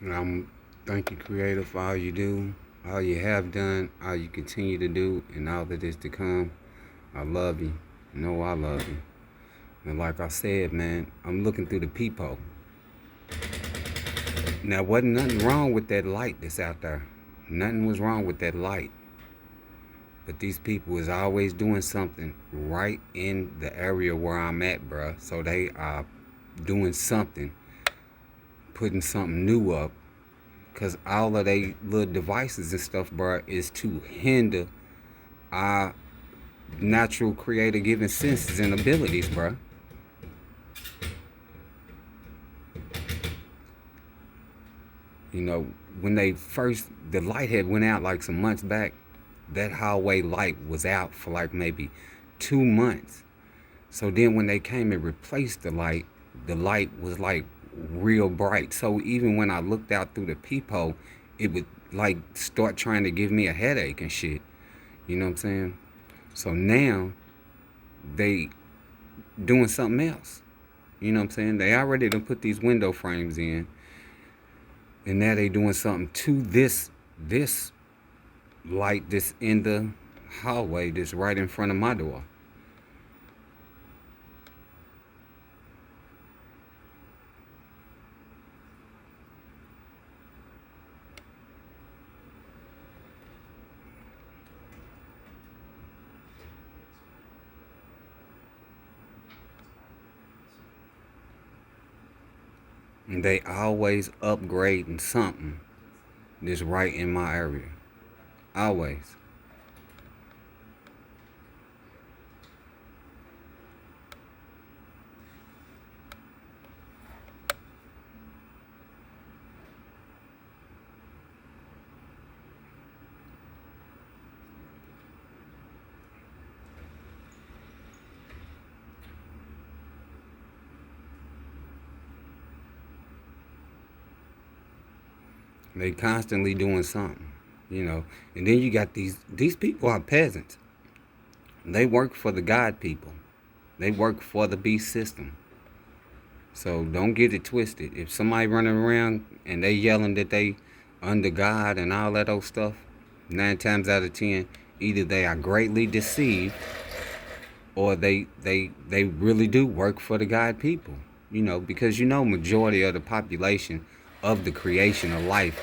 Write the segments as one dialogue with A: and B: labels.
A: Thank you, Creator, for all you do, all you have done, all you continue to do, and all that is to come. I love you. You know I love you. And like I said, man, I'm looking through the peephole. Now, wasn't nothing wrong with that light that's out there. Nothing was wrong with that light. But these people is always doing something right in the area where I'm at, bruh. So they are doing something, putting something new up. Because all of they little devices and stuff, bruh, is to hinder our natural creator given senses and abilities, bruh. You know, when they first, the light had went out like some months back, that hallway light was out for like maybe 2 months. So then when they came and replaced the light was like real bright. So even when I looked out through the peephole, it would like start trying to give me a headache and shit. You know what I'm saying? So now they doing something else. You know what I'm saying? They already done put these window frames in, and now they doing something to this light that's in the hallway that's right in front of my door. And they always upgrading something that's right in my area. Always. They constantly doing something, you know. And then you got these people are peasants. They work for the God people. They work for the beast system. So don't get it twisted. If somebody running around and they yelling that they under God and all that old stuff, 9 times out of 10, either they are greatly deceived or they really do work for the God people. You know, because you know majority of the population of the creation of life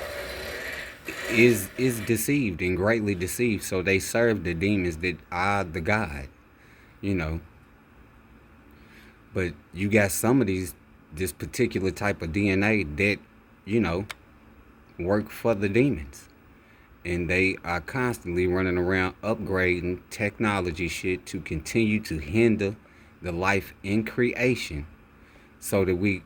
A: is deceived and greatly deceived. So they serve the demons that are the God, you know. But you got some of this particular type of DNA that, you know, work for the demons. And they are constantly running around upgrading technology shit to continue to hinder the life in creation so that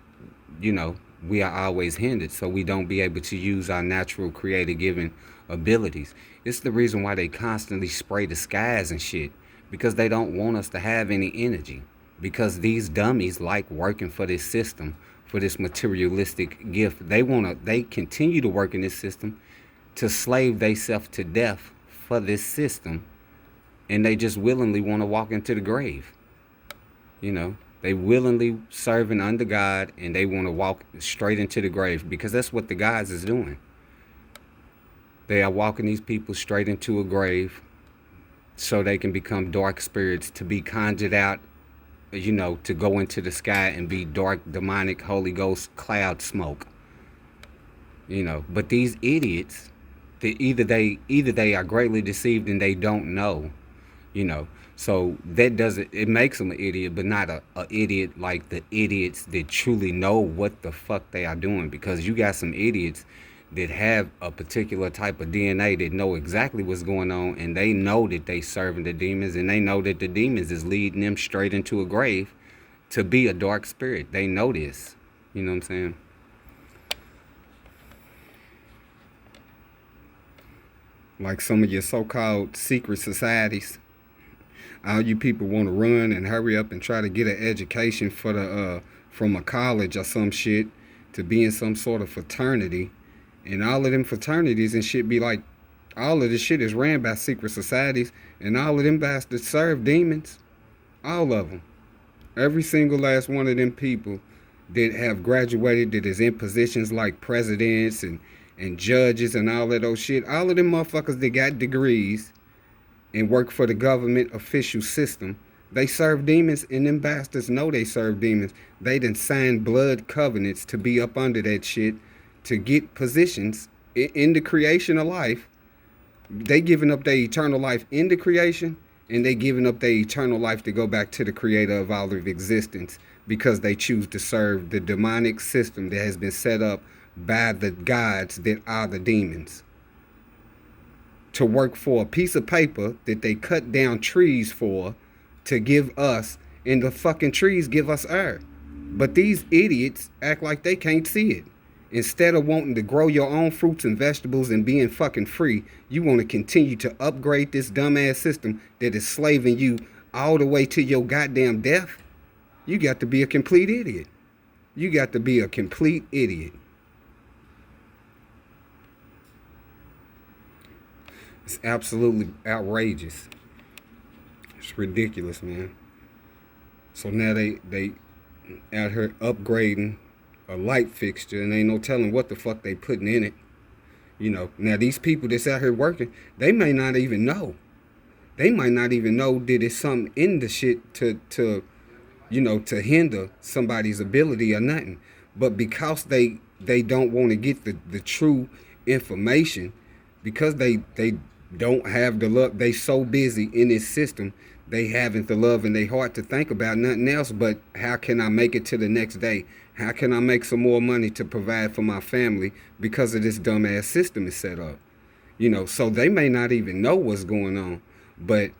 A: you know, we are always hindered. So we don't be able to use our natural creator given abilities. It's the reason why they constantly spray the skies and shit, because they don't want us to have any energy. Because these dummies like working for this system, for this materialistic gift. They continue to work in this system to slave themselves to death for this system, and they just willingly want to walk into the grave. You know, they willingly serving under God, and they want to walk straight into the grave because that's what the gods is doing. They are walking these people straight into a grave so they can become dark spirits to be conjured out, you know, to go into the sky and be dark, demonic, Holy Ghost cloud smoke. You know, but these idiots, either they are greatly deceived and they don't know, you know. So that doesn't, it makes them an idiot, but not a idiot like the idiots that truly know what the fuck they are doing. Because you got some idiots that have a particular type of DNA that know exactly what's going on, and they know that they serving the demons, and they know that the demons is leading them straight into a grave to be a dark spirit. They know this. You know what I'm saying? Like some of your so-called secret societies, all you people want to run and hurry up and try to get an education for the from a college or some shit to be in some sort of fraternity, and all of them fraternities and shit be like, all of this shit is ran by secret societies, and all of them bastards serve demons, all of them, every single last one of them people that have graduated, that is in positions like presidents and judges and all of those shit. All of them motherfuckers that got degrees and work for the government official system, they serve demons, and them bastards know they serve demons. They done signed blood covenants to be up under that shit to get positions in the creation of life. They giving up their eternal life in the creation, and they giving up their eternal life to go back to the creator of all of existence because they choose to serve the demonic system that has been set up by the gods that are the demons, to work for a piece of paper that they cut down trees for to give us, and the fucking trees give us air. But these idiots act like they can't see it. Instead of wanting to grow your own fruits and vegetables and being fucking free, you want to continue to upgrade this dumbass system that is slaving you all the way to your goddamn death. You got to be a complete idiot. You got to be a complete idiot. It's absolutely outrageous. It's ridiculous, man. So now they out here upgrading a light fixture, and ain't no telling what the fuck they putting in it. You know, now these people that's out here working, they may not even know. They might not even know that it's something in the shit to to hinder somebody's ability or nothing. But because they don't want to get the true information, because they don't have the love, they so busy in this system, they haven't the love in their heart to think about nothing else but how can I make it to the next day? How can I make some more money to provide for my family because of this dumbass system is set up? So they may not even know what's going on, but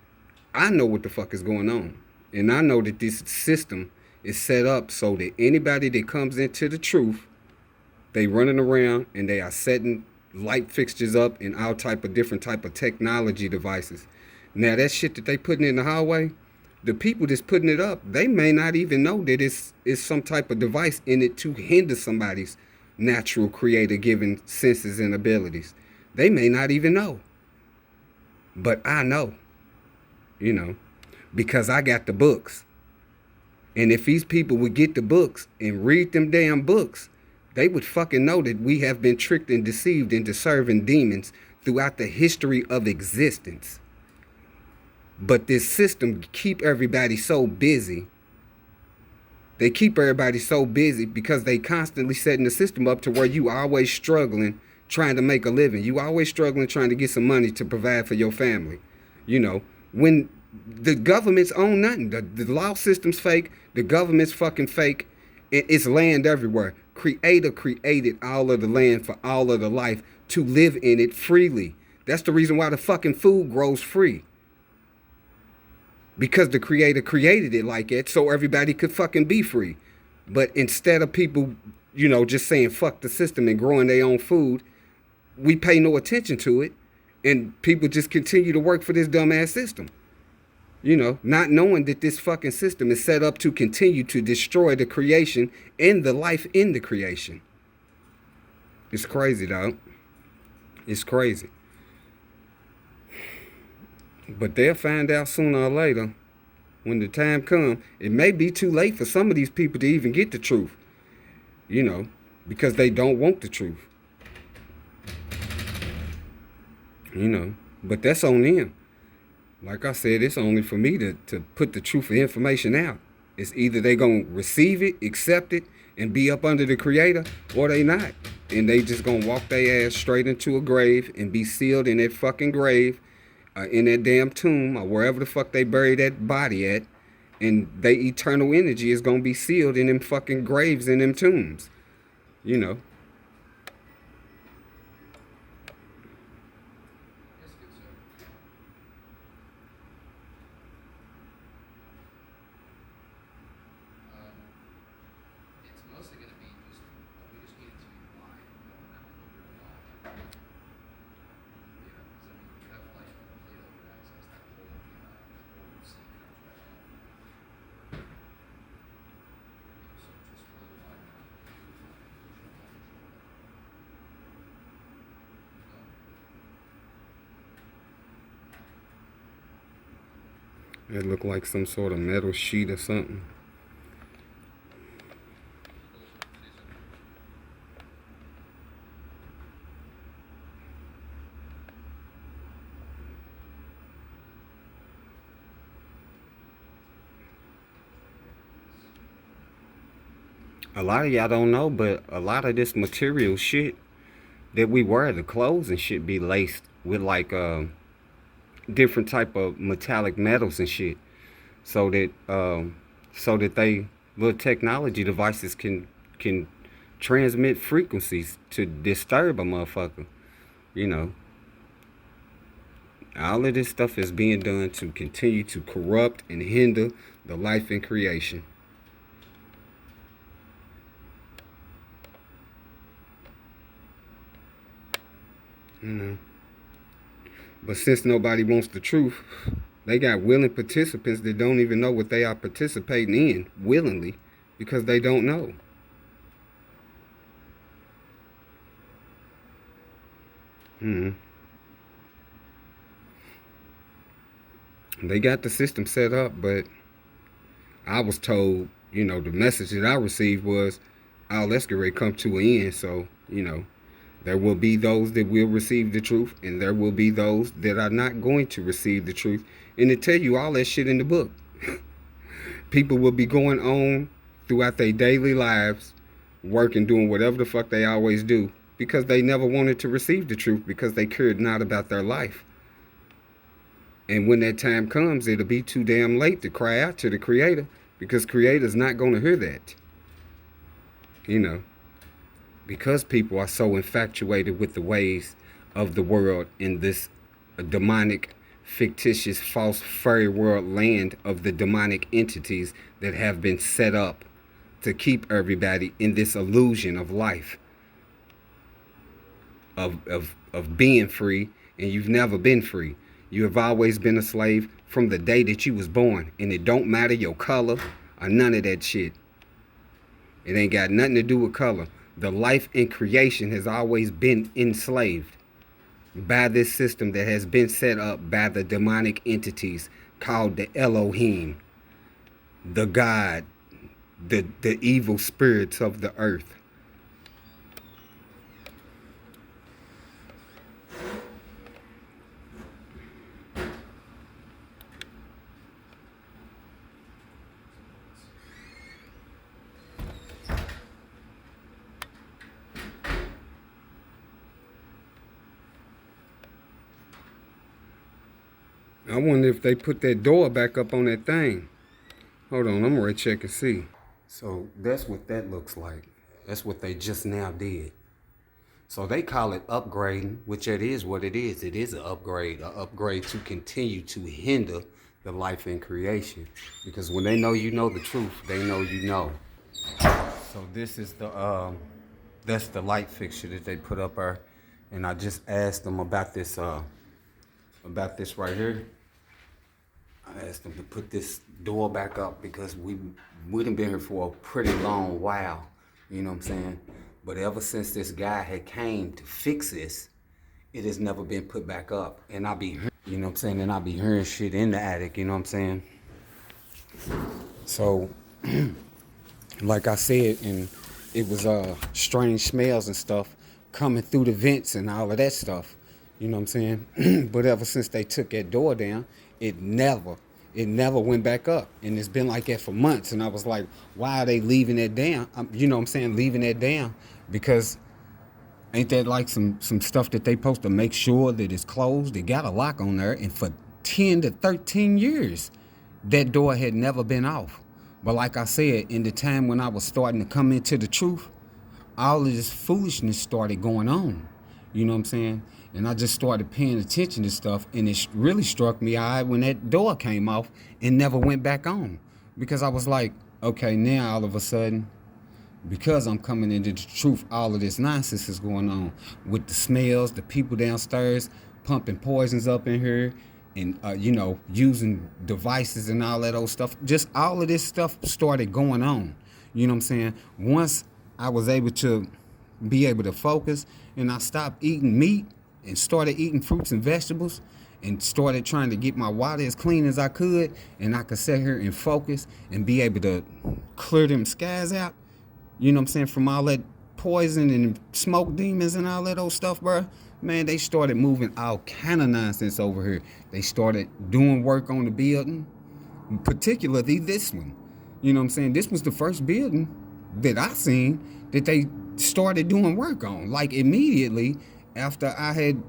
A: I know what the fuck is going on. And I know that this system is set up so that anybody that comes into the truth, they running around and they are setting light fixtures up and all type of different type of technology devices. Now that shit that they putting in the hallway, the people that's putting it up, they may not even know that it's some type of device in it to hinder somebody's natural creator given senses and abilities. They may not even know. But I know, because I got the books. And if these people would get the books and read them damn books, they would fucking know that we have been tricked and deceived into serving demons throughout the history of existence. But this system keep everybody so busy. They keep everybody so busy because they constantly setting the system up to where you always struggling trying to make a living. You always struggling trying to get some money to provide for your family. When the government's own nothing. The law system's fake. The government's fucking fake. It's land everywhere. Creator created all of the land for all of the life to live in it freely. That's the reason why the fucking food grows free. Because the creator created it like that so everybody could fucking be free. But instead of people, just saying fuck the system and growing their own food, we pay no attention to it. And people just continue to work for this dumbass system. Not knowing that this fucking system is set up to continue to destroy the creation and the life in the creation. It's crazy, dog. It's crazy. But they'll find out sooner or later when the time comes. It may be too late for some of these people to even get the truth, because they don't want the truth. But that's on them. Like I said, it's only for me to put the truth of information out. It's either they going to receive it, accept it, and be up under the creator, or they not. And they just going to walk their ass straight into a grave and be sealed in that fucking grave, in that damn tomb, or wherever the fuck they bury that body at. And their eternal energy is going to be sealed in them fucking graves in them tombs. It looked like some sort of metal sheet or something. A lot of y'all don't know, but a lot of this material shit that we wear, the clothes and shit, be laced with like different type of metallic metals and shit, so that they little technology devices can transmit frequencies to disturb a motherfucker. You know, all of this stuff is being done to continue to corrupt and hinder the life in creation. You know. But since nobody wants the truth, they got willing participants that don't even know what they are participating in willingly because they don't know. Mm-hmm. They got the system set up, but I was told, the message that I received was, "Oh, let's get ready to come to an end." So, there will be those that will receive the truth, and there will be those that are not going to receive the truth. And it tell you all that shit in the book. People will be going on throughout their daily lives, working, doing whatever the fuck they always do, because they never wanted to receive the truth because they cared not about their life. And when that time comes, it'll be too damn late to cry out to the Creator, because Creator's not going to hear that. Because people are so infatuated with the ways of the world in this demonic, fictitious, false fairy world land of the demonic entities that have been set up to keep everybody in this illusion of life, of being free, and you've never been free. You have always been a slave from the day that you was born, and it don't matter your color or none of that shit. It ain't got nothing to do with color. The life in creation has always been enslaved by this system that has been set up by the demonic entities called the Elohim, the God, the evil spirits of the earth. I wonder if they put that door back up on that thing. Hold on, I'm gonna check and see. So that's what that looks like. That's what they just now did. So they call it upgrading, which it is what it is. It is an upgrade to continue to hinder the life in creation. Because when they know you know the truth, they know you know. So this is that's the light fixture that they put up there. And I just asked them about this right here. I asked them to put this door back up because we done been here for a pretty long while. You know what I'm saying? But ever since this guy had came to fix this, it has never been put back up. And I be, you know what I'm saying? And I be hearing shit in the attic, you know what I'm saying? So, like I said, and it was strange smells and stuff coming through the vents and all of that stuff. You know what I'm saying? But ever since they took that door down, it never went back up. And it's been like that for months. And I was like, why are they leaving that down? You know what I'm saying? Leaving that down. Because ain't that like some stuff that they supposed to make sure that it's closed? They got a lock on there. And for 10 to 13 years, that door had never been off. But like I said, in the time when I was starting to come into the truth, all of this foolishness started going on. You know what I'm saying? And I just started paying attention to stuff, and it really struck me eye when that door came off and never went back on. Because I was like, okay, now all of a sudden, because I'm coming into the truth, all of this nonsense is going on with the smells, the people downstairs pumping poisons up in here, and using devices and all that old stuff. Just all of this stuff started going on. You know what I'm saying? Once I was able to be able to focus, and I stopped eating meat and started eating fruits and vegetables, and started trying to get my water as clean as I could, and I could sit here and focus and be able to clear them skies out, you know what I'm saying, from all that poison and smoke demons and all that old stuff, bro. Man, they started moving all kind of nonsense over here. They started doing work on the building, particularly this one. You know what I'm saying? This was the first building that I seen that they started doing work on. Like immediately after I had,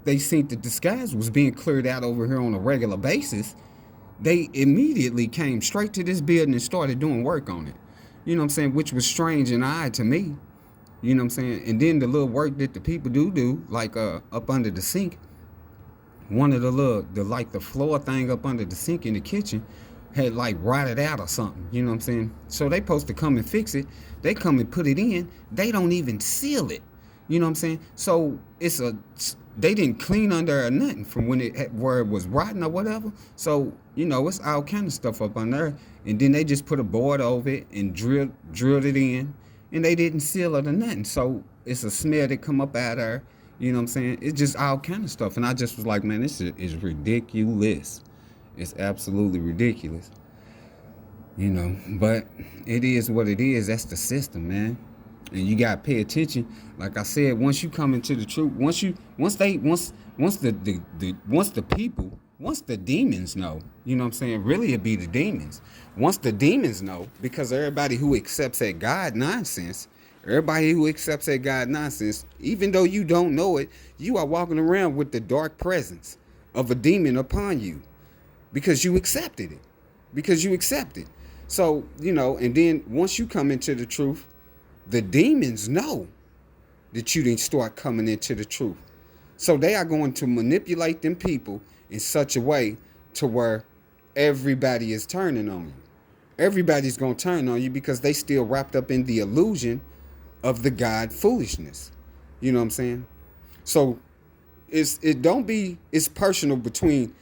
A: they seen that the skies was being cleared out over here on a regular basis, they immediately came straight to this building and started doing work on it. You know what I'm saying? Which was strange and odd to me. You know what I'm saying? And then the little work that the people do, like up under the sink, one of the floor thing up under the sink in the kitchen had like rotted out or something. You know what I'm saying? So they supposed to come and fix it. They come and put it in. They don't even seal it. You know what I'm saying? So they didn't clean under or nothing from where it was rotten or whatever. So it's all kind of stuff up on there. And then they just put a board over it and drilled it in, and they didn't seal it or nothing. So it's a smell that come up out there. You know what I'm saying? It's just all kind of stuff. And I just was like, man, this is ridiculous. It's absolutely ridiculous. But it is what it is. That's the system, man. And you gotta pay attention. Like I said, once you come into the truth, once the demons know, you know what I'm saying? Really it'd be the demons. Once the demons know, because everybody who accepts that God nonsense, even though you don't know it, you are walking around with the dark presence of a demon upon you because you accepted it. So, and then once you come into the truth, the demons know that you didn't start coming into the truth. So they are going to manipulate them people in such a way to where everybody is turning on you. Everybody's going to turn on you because they still wrapped up in the illusion of the God foolishness. You know what I'm saying? So it's personal between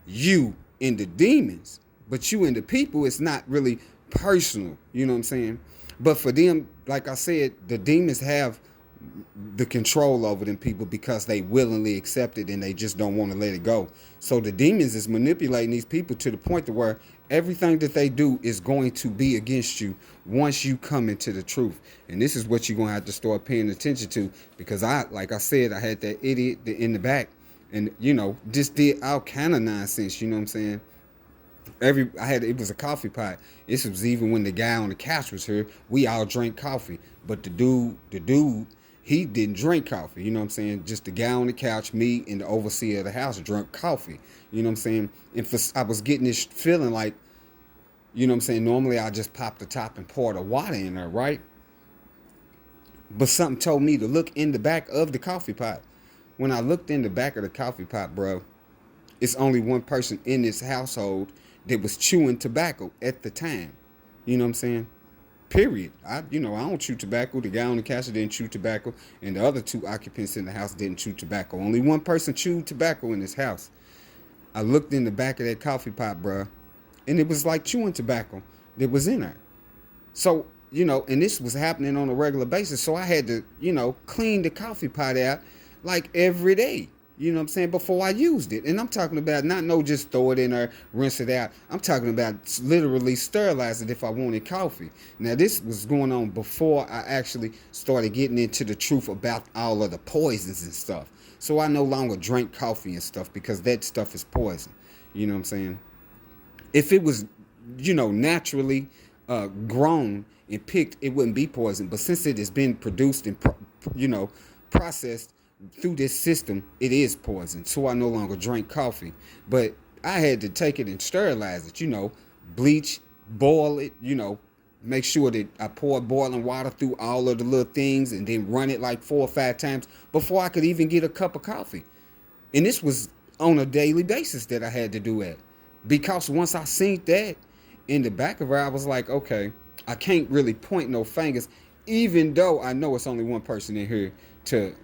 A: you and the demons, but you and the people, it's not really personal. You know what I'm saying? But for them, like I said, the demons have the control over them people because they willingly accept it and they just don't want to let it go. So the demons is manipulating these people to the point to where everything that they do is going to be against you once you come into the truth. And this is what you're going to have to start paying attention to, because like I said, I had that idiot in the back and, just did all kind of nonsense. You know what I'm saying? It was a coffee pot. This was even when the guy on the couch was here. We all drank coffee, but the dude, he didn't drink coffee. You know what I'm saying? Just the guy on the couch, me, and the overseer of the house drank coffee. You know what I'm saying? And I was getting this feeling like, you know what I'm saying? Normally I just pop the top and pour the water in there, right? But something told me to look in the back of the coffee pot. When I looked in the back of the coffee pot, bro, it's only one person in this household that was chewing tobacco at the time. You know what I'm saying? Period. I don't chew tobacco. The guy on the couch didn't chew tobacco, and the other two occupants in the house didn't chew tobacco. Only one person chewed tobacco in this house. I looked in the back of that coffee pot, bruh, and it was like chewing tobacco that was in there. So, and this was happening on a regular basis. So I had to, clean the coffee pot out like every day. You know what I'm saying? Before I used it. And I'm talking about just throw it in there, rinse it out. I'm talking about literally sterilize it if I wanted coffee. Now, this was going on before I actually started getting into the truth about all of the poisons and stuff. So I no longer drank coffee and stuff because that stuff is poison. You know what I'm saying? If it was, naturally grown and picked, it wouldn't be poison. But since it has been produced and, processed through this system, it is poison. So I no longer drink coffee. But I had to take it and sterilize it, bleach, boil it, make sure that I poured boiling water through all of the little things and then run it like 4 or 5 times before I could even get a cup of coffee. And this was on a daily basis that I had to do that. Because once I seen that in the back of her, I was like, okay, I can't really point no fingers, even though I know it's only one person in here to,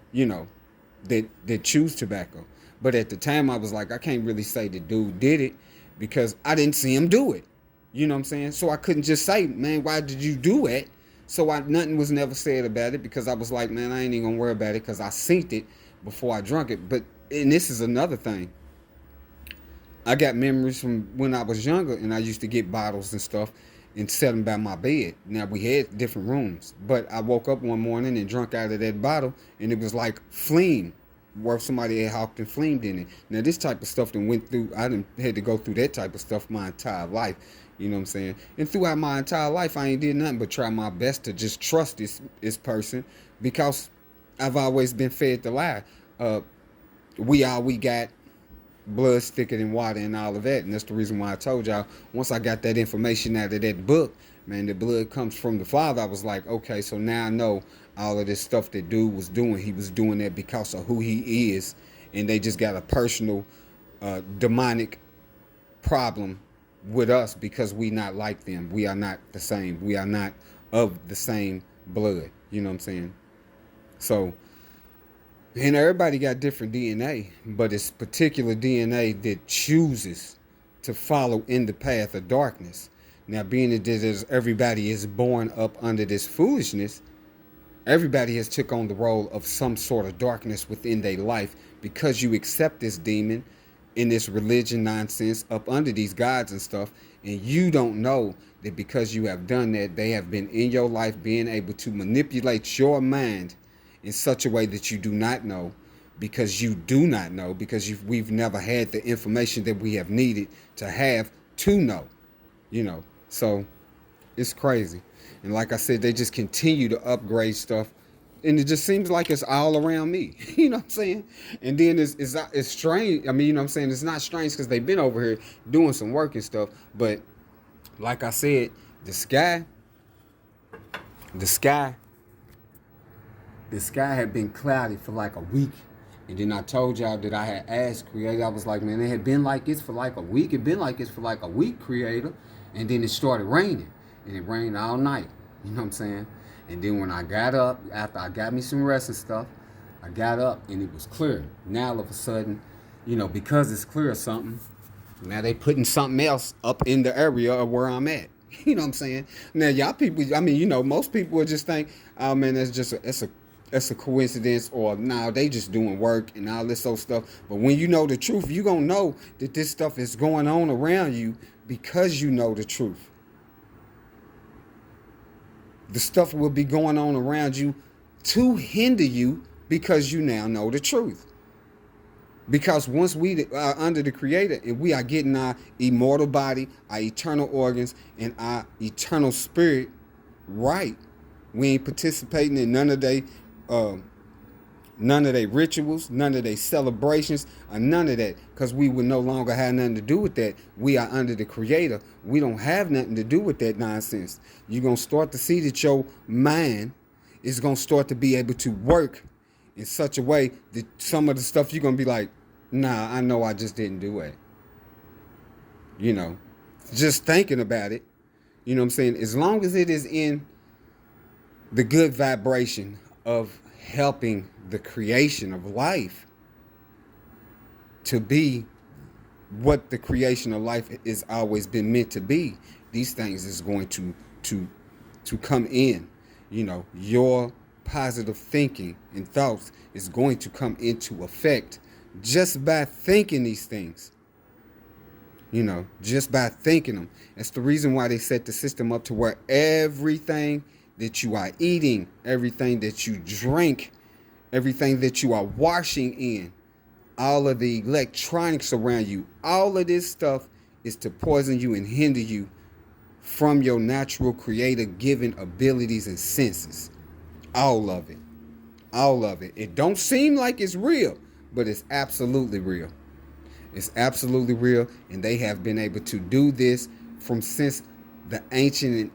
A: that chews tobacco. But at the time I was like, I can't really say the dude did it because I didn't see him do it. You know what I'm saying? So I couldn't just say, man, why did you do it? So nothing was never said about it because I was like, man, I ain't even gonna worry about it because I synced it before I drunk it. And this is another thing. I got memories from when I was younger and I used to get bottles and stuff and set them by my bed. Now, we had different rooms, but I woke up one morning and drank out of that bottle, and it was like fleeing where somebody had hawked and flamed in it. Now this type of stuff that went through, I didn't had to go through that type of stuff my entire life. You know what I'm saying? And throughout my entire life, I ain't did nothing but try my best to just trust this person because I've always been fed the lie. We got, blood's thicker than water and all of that. And that's the reason why I told y'all, once I got that information out of that book, man, the blood comes from the Father. I was like, okay, so now I know all of this stuff that dude was doing. He was doing that because of who he is. And they just got a personal demonic problem with us because we not like them. We are not the same. We are not of the same blood. You know what I'm saying? So, and everybody got different DNA, but it's particular DNA that chooses to follow in the path of darkness. Now, being that everybody is born up under this foolishness, everybody has took on the role of some sort of darkness within their life because you accept this demon in this religion nonsense up under these gods and stuff, and you don't know that because you have done that, they have been in your life being able to manipulate your mind in such a way that you do not know, because you do not know, because we've never had the information that we have needed to have to know, you know. So it's crazy. And like I said, they just continue to upgrade stuff, and it just seems like it's all around me. You know what I'm saying? And then it's strange. I mean, you know what I'm saying? It's not strange because they've been over here doing some work and stuff. But like I said, the sky had been cloudy for like a week. And then I told y'all that I had asked Creator. I was like, man, it had been like this for like a week. It been like this for like a week, Creator. And then it started raining. And it rained all night. You know what I'm saying? And then when I got up, after I got me some rest and stuff, I got up and it was clear. Now all of a sudden, you know, because it's clear or something, now they putting something else up in the area of where I'm at. You know what I'm saying? Now y'all people, I mean, you know, most people would just think, oh man, that's a coincidence, or nah, they just doing work and all this old stuff. But when you know the truth, you gonna know that this stuff is going on around you because you know the truth. The stuff will be going on around you to hinder you because you now know the truth. Because once we are under the Creator and we are getting our immortal body, our eternal organs, and our eternal spirit right, we ain't participating in none of their rituals, none of their celebrations, or none of that, because we would no longer have nothing to do with that. We are under the Creator. We don't have nothing to do with that nonsense. You're going to start to see that your mind is going to start to be able to work in such a way that some of the stuff you're going to be like, nah, I know I just didn't do it. You know, just thinking about it, you know what I'm saying? As long as it is in the good vibration of helping the creation of life to be what the creation of life has always been meant to be, these things is going to come in. You know, your positive thinking and thoughts is going to come into effect just by thinking these things. You know, just by thinking them. That's the reason why they set the system up to where everything that you are eating, everything that you drink, everything that you are washing in, all of the electronics around you, all of this stuff is to poison you and hinder you from your natural Creator-given abilities and senses. All of it. All of it. It don't seem like it's real, but it's absolutely real. It's absolutely real, and they have been able to do this from since the ancient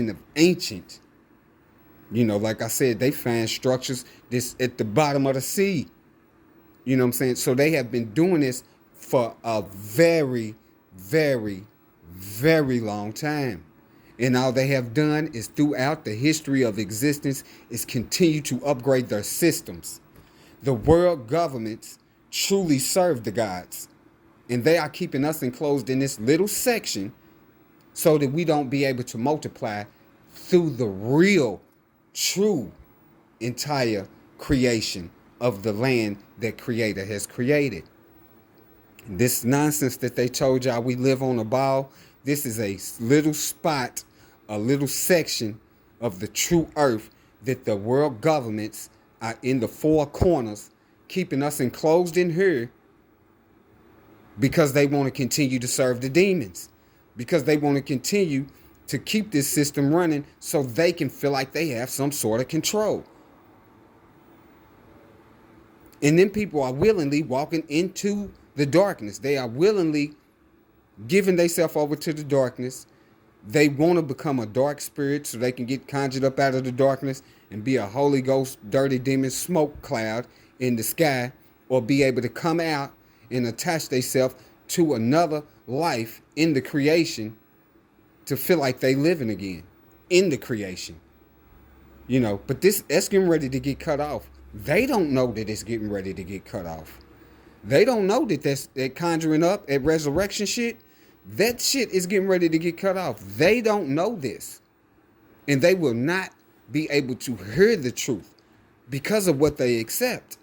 A: of ancient. You know, like I said, they find structures this at the bottom of the sea. You know what I'm saying? So they have been doing this for a very, very, very long time. And all they have done is throughout the history of existence is continue to upgrade their systems. The world governments truly serve the gods. And they are keeping us enclosed in this little section so that we don't be able to multiply through the real, true, entire creation of the land that Creator has created. This nonsense that they told y'all we live on a ball, this is a little spot, a little section of the true earth that the world governments are in the four corners, keeping us enclosed in here because they want to continue to serve the demons, because they want to continue to keep this system running so they can feel like they have some sort of control. And then people are willingly walking into the darkness. They are willingly giving themselves over to the darkness. They want to become a dark spirit so they can get conjured up out of the darkness and be a Holy Ghost, dirty demon smoke cloud in the sky, or be able to come out and attach themselves to another life in the creation to feel like they living again in the creation. But that's getting ready to get cut off. They don't know that it's getting ready to get cut off. They don't know that conjuring up at resurrection shit, that shit is getting ready to get cut off. They don't know this. And they will not be able to hear the truth because of what they accept.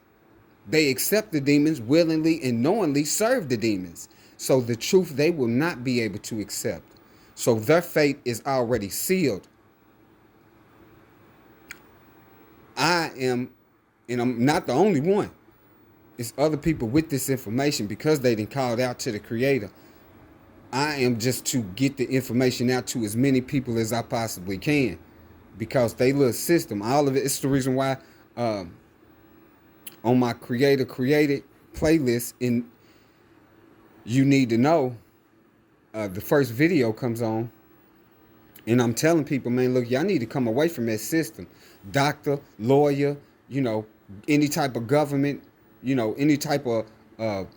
A: They accept the demons willingly and knowingly serve the demons. So the truth they will not be able to accept. So their fate is already sealed. And I'm not the only one. It's other people with this information because they done called out to the Creator. I am just to get the information out to as many people as I possibly can, because they little system, all of it. It's the reason why on my Creator Created playlist in You Need to Know, the first video comes on, and I'm telling people, man, look, y'all need to come away from that system. Doctor, lawyer, any type of government, any type of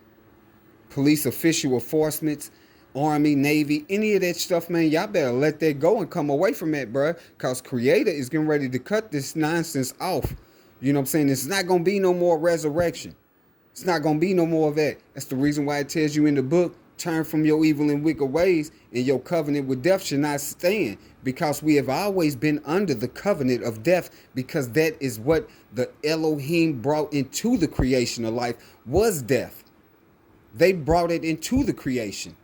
A: police official enforcements, Army, Navy, any of that stuff, man, y'all better let that go and come away from that, bro. Because Creator is getting ready to cut this nonsense off. You know what I'm saying? It's not going to be no more resurrection. It's not going to be no more of that. That's the reason why it tells you in the book, turn from your evil and wicked ways, and your covenant with death shall not stand. Because we have always been under the covenant of death, because that is what the Elohim brought into the creation of life, was death. They brought it into the creation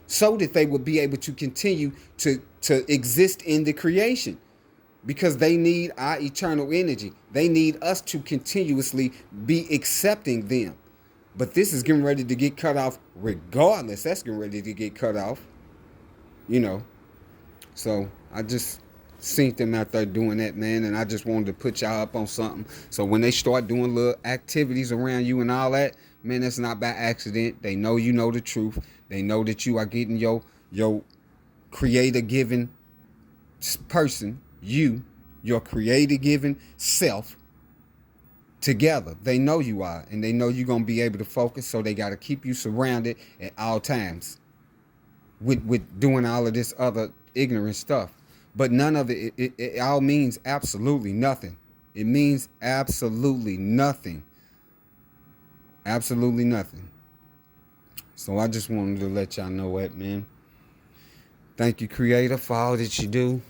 A: so that they would be able to continue to exist in the creation, because they need our eternal energy. They need us to continuously be accepting them. But this is getting ready to get cut off regardless. That's getting ready to get cut off. So I just seen them out there doing that, man. And I just wanted to put y'all up on something. So when they start doing little activities around you and all that, man, that's not by accident. They know you know the truth. They know that you are getting your Creator-given person, your Creator-given self, together. They know you are, and they know you're going to be able to focus, so they got to keep you surrounded at all times with doing all of this other ignorant stuff. But none of it all means absolutely nothing. It means absolutely nothing. Absolutely nothing. So I just wanted to let y'all know that, man. Thank you, Creator, for all that you do,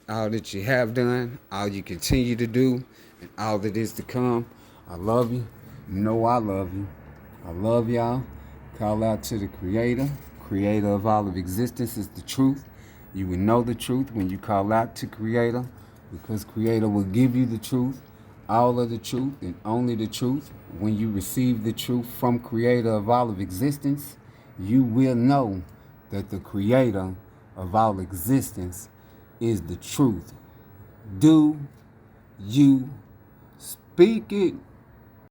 A: all that you have done, all you continue to do, and all that is to come. I love you. You know I love you. I love y'all. Call out to the Creator. Creator of all of existence is the truth. You will know the truth when you call out to Creator, because Creator will give you the truth, all of the truth, and only the truth. When you receive the truth from Creator of all of existence, you will know that the Creator of all existence is the truth. Do you speak it?